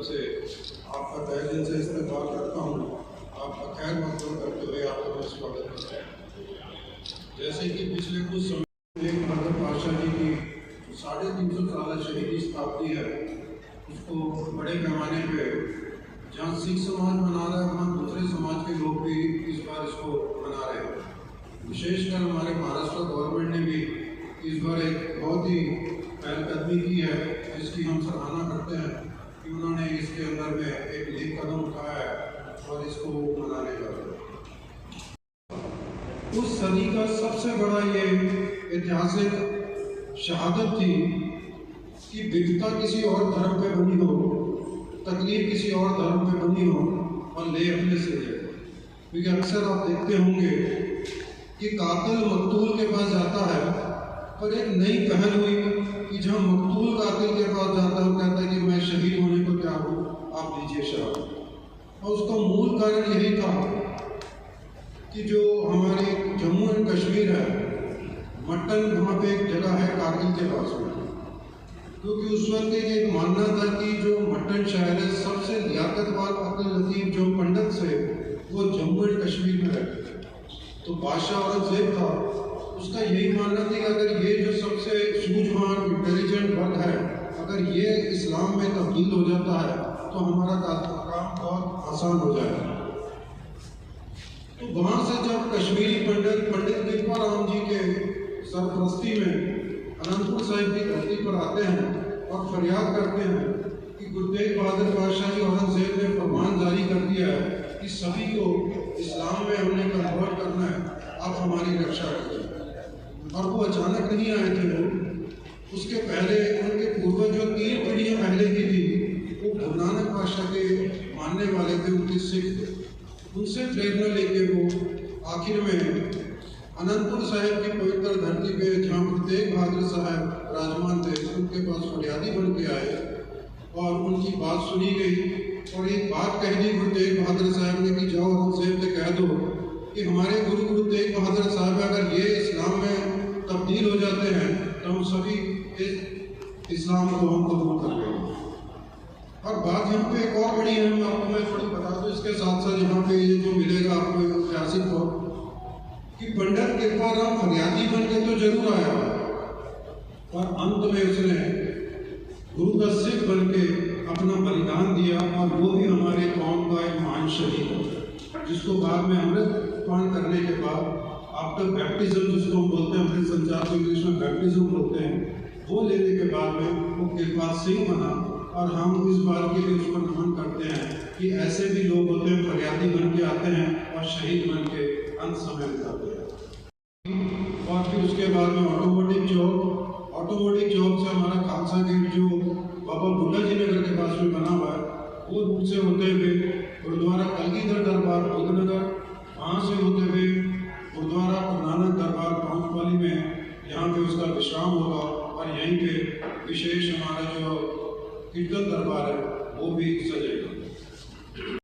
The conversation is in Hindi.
तरफ से आपका तहे दिल से इस्तेमाल करता हूँ। आपका खैर मकबूल करते हुए आपका मैं स्वागत करता हूँ। जैसे कि पिछले कुछ समय एक हज़रत पातशाह जी की 350 साल शहीदी शताब्दी है, उसको बड़े पैमाने पे जहाँ सिख समाज मना रहा है वहाँ दूसरे समाज के लोग भी इस बार इसको मना रहे हैं। विशेषकर हमारे महाराष्ट्र गवर्नमेंट ने भी इस बार एक बहुत ही पहलकदमी की है, जिसकी हम सराहना करते हैं कि उन्होंने इसके अंदर में एक लीक कदम उठाया है और इसको मनाने जा रहे हैं। उस सदी का सबसे बड़ा ये ऐतिहासिक शहादत थी कि विविधता किसी और धर्म पे बनी हो, तकलीफ किसी और धर्म पे बनी हो और ले अपने से ले। क्योंकि अक्सर आप देखते होंगे कि कातिल मकतूल के पास जाता है, पर एक नई पहल हुई कि जहाँ मकतूल कातिल के पास जाता है वो कहता है कि मैं शहीद होने को तैयार हूँ, आप दीजिए शराब। और उसका मूल कारण यही था कि जो हमारे जम्मू एंड कश्मीर है, मट्टन वहाँ पे एक जगह है कारगिल के पास में, क्योंकि उस वक्त एक मानना था कि जो मट्टन शहर है सबसे लियाकतवार अब्दुल लतीफ़ जो पंडित से वो जम्मू एंड कश्मीर में रहते थे। तो बादशाह औरंगजेब था, उसका यही मानना था कि अगर ये जो सबसे सूझवान इंटेलिजेंट वर्ग है, अगर ये इस्लाम में तब्दील हो जाता है तो हमारा काम बहुत आसान हो जाएगा। तो वहाँ से जब कश्मीरी पंडित कृपाराम जी के सरपरस्ती में अनंतपुर साहिब की धरती पर आते हैं और फरियाद करते हैं कि गुरु तेग बहादुर पातशाह जी औरंगजेब ने फरमान जारी कर दिया है कि सभी को इस्लाम में हमने कन्वर्ट करना है, आप हमारी रक्षा करिए। और वो अचानक नहीं आए थे, वो उसके पहले उनके पूर्वज जो 3 पीढ़ियाँ पहले की थी वो गुरु नानक पातशाह के मानने वाले थे, उनके सिख थे। उनसे प्रेरणा लेके वो आखिर में अनंतपुर साहिब की पवित्र धरती पे जहाँ गुरु तेग बहादुर साहब राजमान थे, उनके पास फरियादी बन के आए और उनकी बात सुनी गई। और एक बात कह दी गुरु तेग बहादुर साहब ने कि जाओ औरंगजेब से कह दो कि हमारे गुरु तेग बहादुर साहब अगर ये इस्लाम में तब्दील हो जाते हैं तो हम सभी इस्लाम को हम कबूल कर लेंगे। और बात यहाँ पे एक और बड़ी है, आपको मैं थोड़ी बता दूँ इसके साथ साथ यहाँ पे ये जो मिलेगा आपको ऐतिहासिक तौर कि पंडित कृपाराम फरियादी बन के तो जरूर आया और अंत में उसने गुरु का सिख बन के अपना बलिदान दिया और वो भी हमारे कौम का एक महान शहीद हो, जिसको बाद में अमृत पान करने के बाद आफ्टर बैप्टिज्म, जिसको हम बोलते हैं अमृत संचार को इंग्लिश में बैप्टिज्म बोलते हैं, वो लेने के बाद में वो कृपा सिंह बना। और हम इस बात के लिए उसको नमन करते हैं कि ऐसे भी लोग होते हैं फरियादी बन के आते हैं और शहीद बन के अंत समय बिताते हैं। और फिर उसके बाद में ऑटोमेटिक चौक से हमारा खालसा गेट जो बाबा बुल्ला जी नगर के पास में बना हुआ है, वो रूट से होते हुए गुरुद्वारा कलगीधर दरबार बुद्धनगर, वहाँ से होते हुए गुरुद्वारा गुरु नानक दरबार पहुँचवाली में, यहाँ पे उसका विश्राम होगा और यहीं पे विशेष हमारा जो कीर्तन दरबार है वो भी